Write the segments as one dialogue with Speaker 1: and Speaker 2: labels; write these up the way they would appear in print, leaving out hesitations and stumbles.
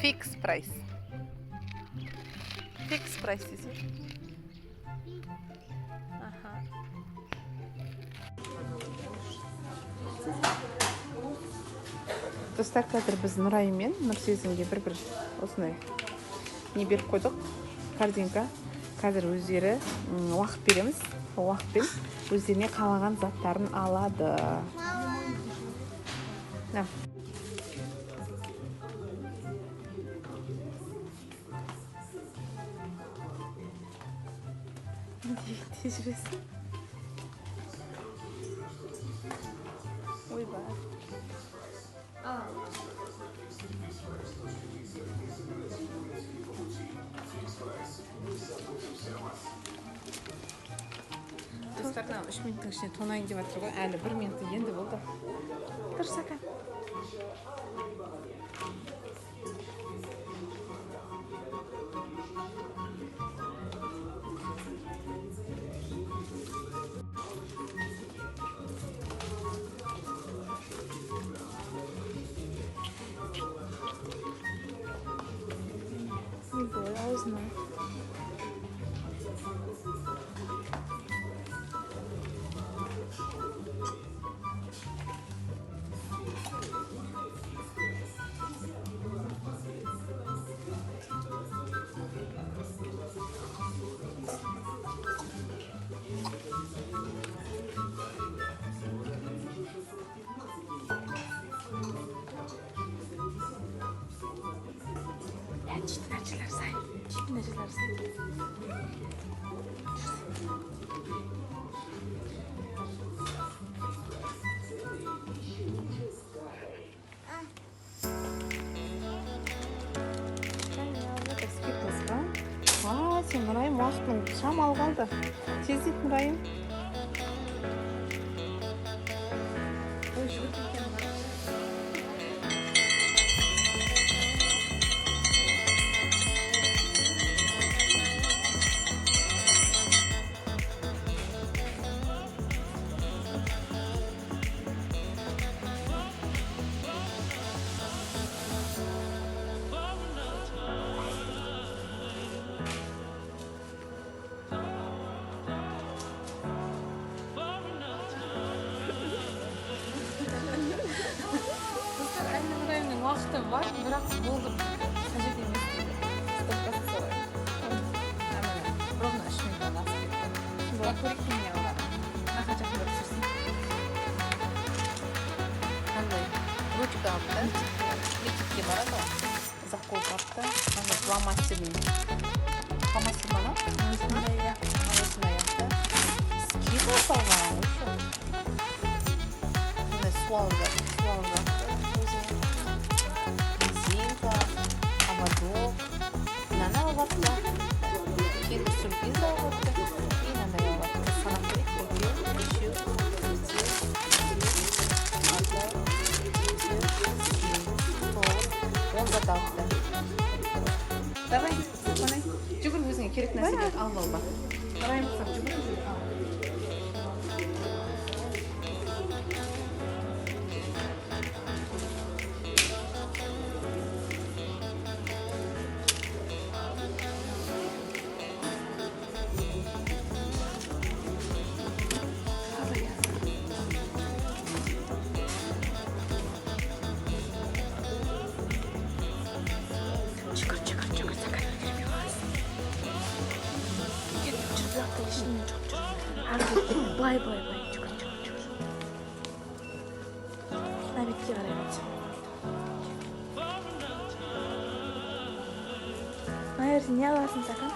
Speaker 1: Fixed price. Fixed price dese. Aha. Достар, қазір біз Нұрайым мен Нұрсезімге бір осындай не беріп қойдық, картинка. Қазір өздері уақыт береміз, сол уақытпен өздеріне қалаған заттарын алады. Тез жүресің. Ойбай. Достардан 3 минуттың ішінде тонайын деп жатыр ғой. Әлі 1 минутты енді болды. Тұр Сакан. Ой, аузына. Çiftlerciler say. Çiftlerciler say. Сен Нұрайым уақытың шамалы қалды. Тездет Нұрайым. Ой, жүгіріп кеткен бар. Уақыты бар, бірақ болды. Қажет емес дейді. Стопкасы солай. Әміне, ровно 3 минуттан асып кеткен. Бұл көрейік неге алады. Нақа жақын көріп жүрсің. Қандай ручка алыпты. Мектепке барады ғой. Заколка алыпты. Қандай фломастер бана. Осындай аяқты. Скип алған. Сондай суалып Ободок. Нана алғапты. Кейін сюрприз алғапты. И нандай алғапты. Санап көрейік. 1, 2, 3, 4, 5, 6, 7, 8, 9, 10 алыпты. Давай, қонай. Жүгір өзіңе керек нәрселерді алып алба. Қарайым қысап жүгір. Бай. Жүгір. Нәбетке қараймыз. Майыр, не аласың Сакан?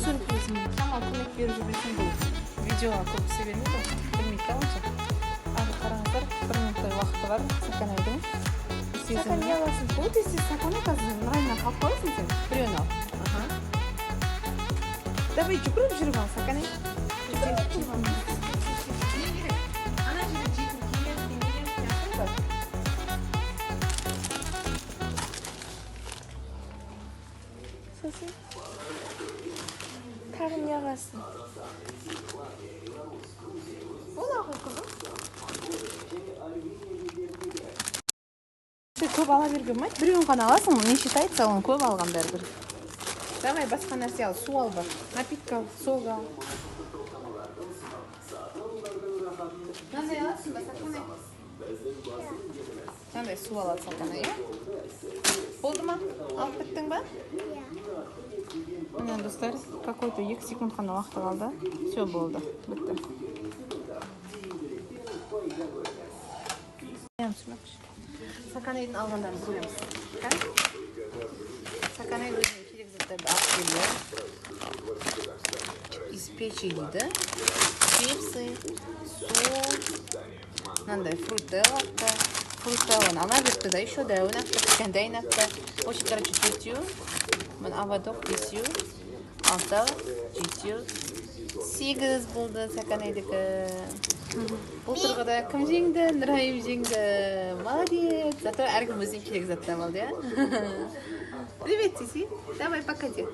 Speaker 1: Sürprizim. Tamam, konek bir видеоға көп түсе бермейді, білмейді да онша. Ал қараңыздар, 1 минуттай уақыты бар Саканайдың.
Speaker 2: Стакан не аласың?
Speaker 1: Вот если стаканы қазір райынан қалып қаласың сен, біреуін ал. Давай жүгіріп жүріп ал, Саканай. Ана жерде жейтін келесі бар.
Speaker 2: сосын тағы не аласың?
Speaker 1: Ол ағай қызым. Көп ала беруге болмайды, біреуін ғана аласың, не считается, оны көп алған бәрібір. Давай басқа нәрсе ал, су ал бар, напитка ал, сок ал. Қандай аласың ба, Саканай? Қандай су алады Саканай, иә? Болды ма? Алып біттің ба? Міне достар, какой-то 2 секунд қана уақыты қалды. Все болды, бітті. Саканайдың алғандарын көреміз. Саканай өзіне керек заттарды алып келді. Из печи дейді. Чипсы, сол, мынандай фрутелла. Фрутелланы ала берді да, еще дәуін апты, кішкентай апты. Очень, короче, 4. Мен авадок 5. 6, 7, 8 болды Саканайдікі. Бұл тұрғыда кім жеңді? Нұрайым жеңді. Молодец. Зато әркім өзіне керек заттар алды, иә? Привет, Сиси. Давай, пока де.